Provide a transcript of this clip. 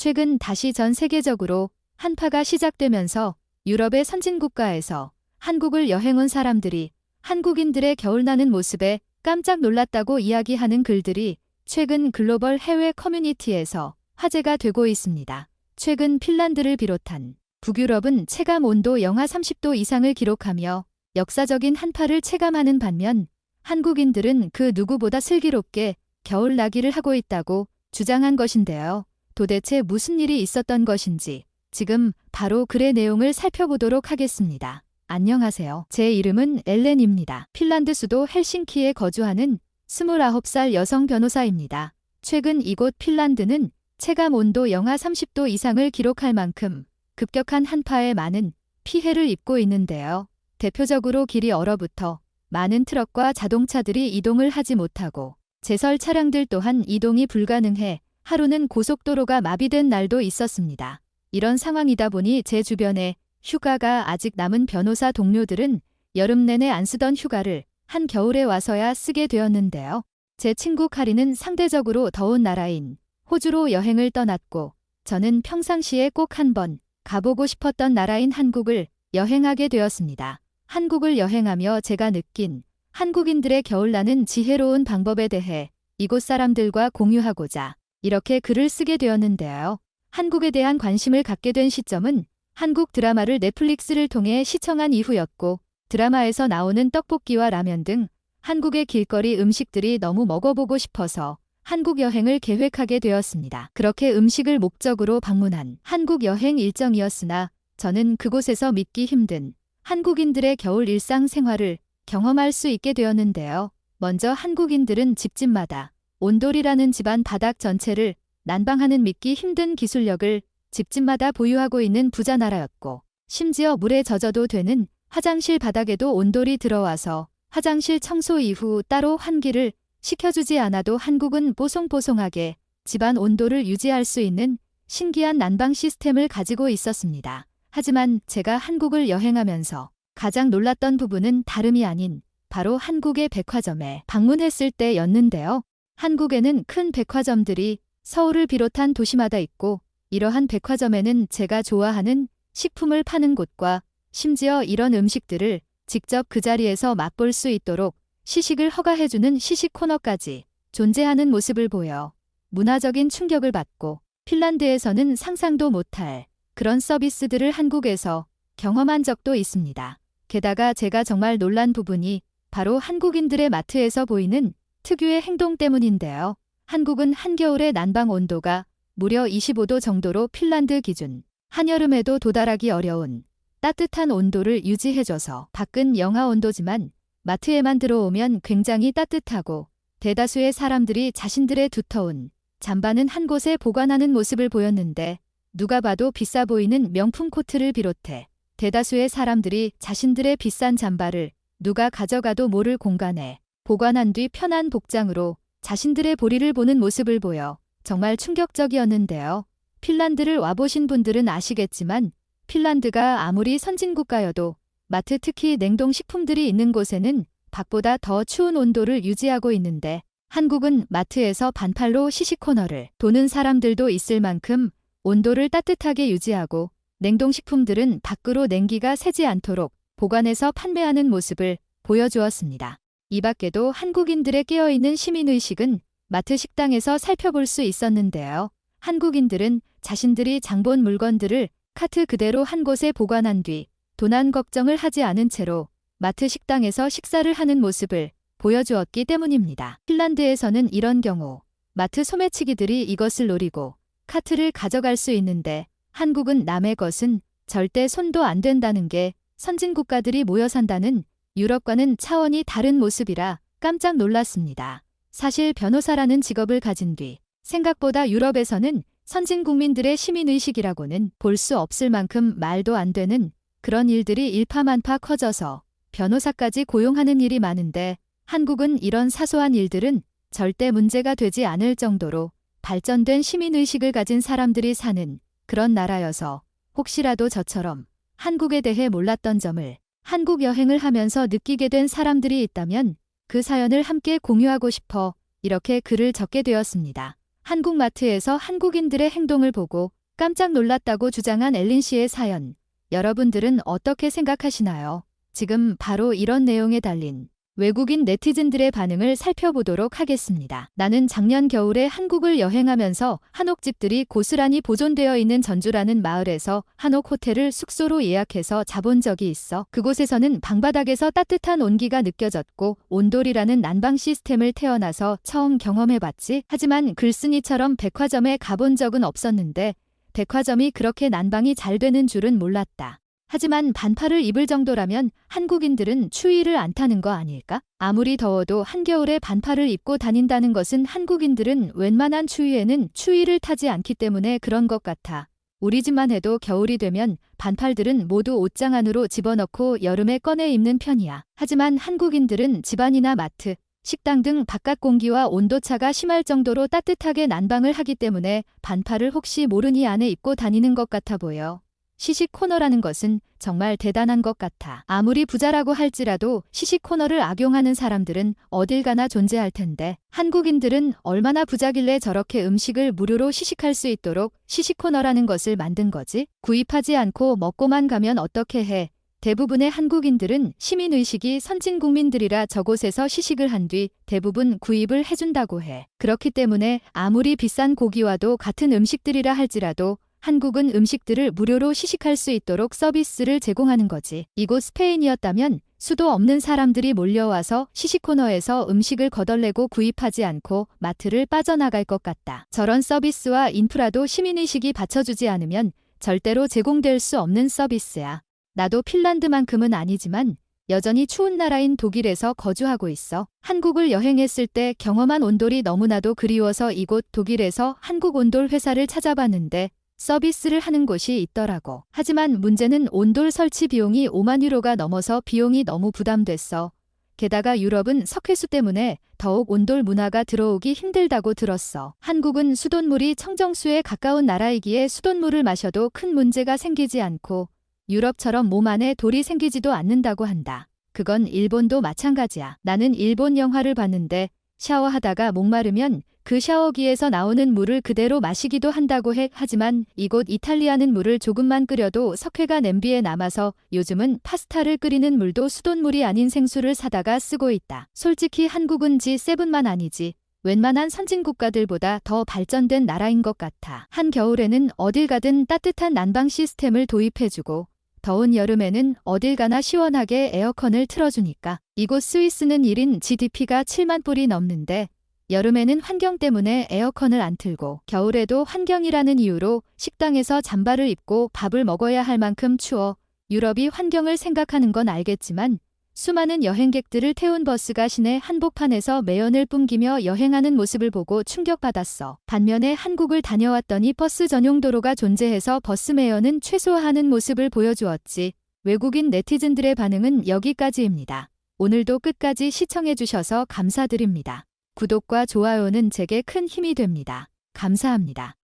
최근 다시 전 세계적으로 한파가 시작되면서 유럽의 선진국가에서 한국을 여행 온 사람들이 한국인들의 겨울나는 모습에 깜짝 놀랐다고 이야기하는 글들이 최근 글로벌 해외 커뮤니티에서 화제가 되고 있습니다. 최근 핀란드를 비롯한 북유럽은 체감 온도 영하 30도 이상을 기록하며 역사적인 한파를 체감하는 반면 한국인들은 그 누구보다 슬기롭게 겨울 나기를 하고 있다고 주장한 것인데요. 도대체 무슨 일이 있었던 것인지 지금 바로 글의 내용을 살펴보도록 하겠습니다. 안녕하세요. 제 이름은 엘렌입니다. 핀란드 수도 헬싱키에 거주하는 29살 여성 변호사입니다. 최근 이곳 핀란드는 체감 온도 영하 30도 이상을 기록할 만큼 급격한 한파에 많은 피해를 입고 있는데요. 대표적으로 길이 얼어붙어 많은 트럭과 자동차들이 이동을 하지 못하고 제설 차량들 또한 이동이 불가능해 하루는 고속도로가 마비된 날도 있었습니다. 이런 상황이다 보니 제 주변에 휴가가 아직 남은 변호사 동료들은 여름 내내 안 쓰던 휴가를 한겨울에 와서야 쓰게 되었는데요. 제 친구 카리는 상대적으로 더운 나라인 호주로 여행을 떠났고 저는 평상시에 꼭 한번 가보고 싶었던 나라인 한국을 여행하게 되었습니다. 한국을 여행하며 제가 느낀 한국인들의 겨울나는 지혜로운 방법에 대해 이곳 사람들과 공유하고자 이렇게 글을 쓰게 되었는데요. 한국에 대한 관심을 갖게 된 시점은 한국 드라마를 넷플릭스를 통해 시청한 이후였고 드라마에서 나오는 떡볶이와 라면 등 한국의 길거리 음식들이 너무 먹어보고 싶어서 한국 여행을 계획하게 되었습니다. 그렇게 음식을 목적으로 방문한 한국 여행 일정이었으나 저는 그곳에서 믿기 힘든 한국인들의 겨울 일상생활을 경험할 수 있게 되었는데요. 먼저 한국인들은 집집마다 온돌이라는 집안 바닥 전체를 난방하는 믿기 힘든 기술력을 집집마다 보유하고 있는 부자 나라였고 심지어 물에 젖어도 되는 화장실 바닥에도 온돌이 들어와서 화장실 청소 이후 따로 환기를 시켜주지 않아도 한국은 뽀송뽀송하게 집안 온도를 유지할 수 있는 신기한 난방 시스템을 가지고 있었습니다. 하지만 제가 한국을 여행하면서 가장 놀랐던 부분은 다름이 아닌 바로 한국의 백화점에 방문했을 때였는데요. 한국에는 큰 백화점들이 서울을 비롯한 도시마다 있고 이러한 백화점에는 제가 좋아하는 식품을 파는 곳과 심지어 이런 음식들을 직접 그 자리에서 맛볼 수 있도록 시식을 허가해주는 시식 코너까지 존재하는 모습을 보여 문화적인 충격을 받고 핀란드에서는 상상도 못할 그런 서비스들을 한국에서 경험한 적도 있습니다. 게다가 제가 정말 놀란 부분이 바로 한국인들의 마트에서 보이는 특유의 행동 때문인데요. 한국은 한겨울의 난방 온도가 무려 25도 정도로 핀란드 기준 한여름에도 도달하기 어려운 따뜻한 온도를 유지해줘서 밖은 영하 온도지만 마트에만 들어오면 굉장히 따뜻하고 대다수의 사람들이 자신들의 두터운 잠바는 한 곳에 보관하는 모습을 보였는데 누가 봐도 비싸 보이는 명품 코트를 비롯해 대다수의 사람들이 자신들의 비싼 잠바를 누가 가져가도 모를 공간에 보관한 뒤 편한 복장으로 자신들의 볼일을 보는 모습을 보여 정말 충격적이었는데요. 핀란드를 와보신 분들은 아시겠지만 핀란드가 아무리 선진국가여도 마트 특히 냉동식품들이 있는 곳에는 밖보다 더 추운 온도를 유지하고 있는데 한국은 마트에서 반팔로 시식 코너를 도는 사람들도 있을 만큼 온도를 따뜻하게 유지하고 냉동식품들은 밖으로 냉기가 새지 않도록 보관해서 판매하는 모습을 보여주었습니다. 이 밖에도 한국인들의 깨어있는 시민의식은 마트 식당에서 살펴볼 수 있었는데요. 한국인들은 자신들이 장본 물건들을 카트 그대로 한 곳에 보관한 뒤 도난 걱정을 하지 않은 채로 마트 식당에서 식사를 하는 모습을 보여주었기 때문입니다. 핀란드에서는 이런 경우 마트 소매치기들이 이것을 노리고 카트를 가져갈 수 있는데 한국은 남의 것은 절대 손도 안 된다는 게 선진국가들이 모여 산다는 유럽과는 차원이 다른 모습이라 깜짝 놀랐습니다. 사실 변호사라는 직업을 가진 뒤 생각보다 유럽에서는 선진국민들의 시민의식이라고는 볼 수 없을 만큼 말도 안 되는 그런 일들이 일파만파 커져서 변호사까지 고용하는 일이 많은데 한국은 이런 사소한 일들은 절대 문제가 되지 않을 정도로 발전된 시민의식을 가진 사람들이 사는 그런 나라여서 혹시라도 저처럼 한국에 대해 몰랐던 점을 한국 여행을 하면서 느끼게 된 사람들이 있다면 그 사연을 함께 공유하고 싶어 이렇게 글을 적게 되었습니다. 한국마트에서 한국인들의 행동을 보고 깜짝 놀랐다고 주장한 엘린 씨의 사연. 여러분들은 어떻게 생각하시나요? 지금 바로 이런 내용에 달린 외국인 네티즌들의 반응을 살펴보도록 하겠습니다. 나는 작년 겨울에 한국을 여행하면서 한옥집들이 고스란히 보존되어 있는 전주라는 마을에서 한옥 호텔을 숙소로 예약해서 자본 적이 있어. 그곳에서는 방바닥에서 따뜻한 온기가 느껴졌고 온돌이라는 난방 시스템을 태어나서 처음 경험해봤지. 하지만 글쓴이처럼 백화점에 가본 적은 없었는데 백화점이 그렇게 난방이 잘 되는 줄은 몰랐다. 하지만 반팔을 입을 정도라면 한국인들은 추위를 안 타는 거 아닐까? 아무리 더워도 한겨울에 반팔을 입고 다닌다는 것은 한국인들은 웬만한 추위에는 추위를 타지 않기 때문에 그런 것 같아. 우리 집만 해도 겨울이 되면 반팔들은 모두 옷장 안으로 집어넣고 여름에 꺼내 입는 편이야. 하지만 한국인들은 집안이나 마트, 식당 등 바깥 공기와 온도차가 심할 정도로 따뜻하게 난방을 하기 때문에 반팔을 혹시 모르니 안에 입고 다니는 것 같아 보여. 시식 코너라는 것은 정말 대단한 것 같아. 아무리 부자라고 할지라도 시식 코너를 악용하는 사람들은 어딜 가나 존재할 텐데 한국인들은 얼마나 부자길래 저렇게 음식을 무료로 시식할 수 있도록 시식 코너라는 것을 만든 거지? 구입하지 않고 먹고만 가면 어떻게 해? 대부분의 한국인들은 시민의식이 선진국민들이라 저곳에서 시식을 한 뒤 대부분 구입을 해준다고 해. 그렇기 때문에 아무리 비싼 고기와도 같은 음식들이라 할지라도 한국은 음식들을 무료로 시식할 수 있도록 서비스를 제공하는 거지. 이곳 스페인이었다면 수도 없는 사람들이 몰려와서 시식 코너에서 음식을 거덜내고 구입하지 않고 마트를 빠져나갈 것 같다. 저런 서비스와 인프라도 시민의식이 받쳐주지 않으면 절대로 제공될 수 없는 서비스야. 나도 핀란드만큼은 아니지만 여전히 추운 나라인 독일에서 거주하고 있어. 한국을 여행했을 때 경험한 온돌이 너무나도 그리워서 이곳 독일에서 한국 온돌 회사를 찾아봤는데 서비스를 하는 곳이 있더라고. 하지만 문제는 온돌 설치 비용이 5만 유로가 넘어서 비용이 너무 부담됐어. 게다가 유럽은 석회수 때문에 더욱 온돌 문화가 들어오기 힘들다고 들었어. 한국은 수돗물이 청정수에 가까운 나라이기에 수돗물을 마셔도 큰 문제가 생기지 않고 유럽처럼 몸 안에 돌이 생기지도 않는다고 한다. 그건 일본도 마찬가지야. 나는 일본 영화를 봤는데 샤워하다가 목마르면 그 샤워기에서 나오는 물을 그대로 마시기도 한다고 해. 하지만 이곳 이탈리아는 물을 조금만 끓여도 석회가 냄비에 남아서 요즘은 파스타를 끓이는 물도 수돗물이 아닌 생수를 사다가 쓰고 있다. 솔직히 한국은 G7만 아니지. 웬만한 선진국가들보다 더 발전된 나라인 것 같아. 한겨울에는 어딜 가든 따뜻한 난방 시스템을 도입해주고 더운 여름에는 어딜 가나 시원하게 에어컨을 틀어주니까. 이곳 스위스는 1인 GDP가 7만 불이 넘는데 여름에는 환경 때문에 에어컨을 안 틀고 겨울에도 환경이라는 이유로 식당에서 잠바를 입고 밥을 먹어야 할 만큼 추워. 유럽이 환경을 생각하는 건 알겠지만 수많은 여행객들을 태운 버스가 시내 한복판에서 매연을 뿜기며 여행하는 모습을 보고 충격받았어. 반면에 한국을 다녀왔더니 버스 전용 도로가 존재해서 버스 매연은 최소화하는 모습을 보여주었지. 외국인 네티즌들의 반응은 여기까지입니다. 오늘도 끝까지 시청해주셔서 감사드립니다. 구독과 좋아요는 제게 큰 힘이 됩니다. 감사합니다.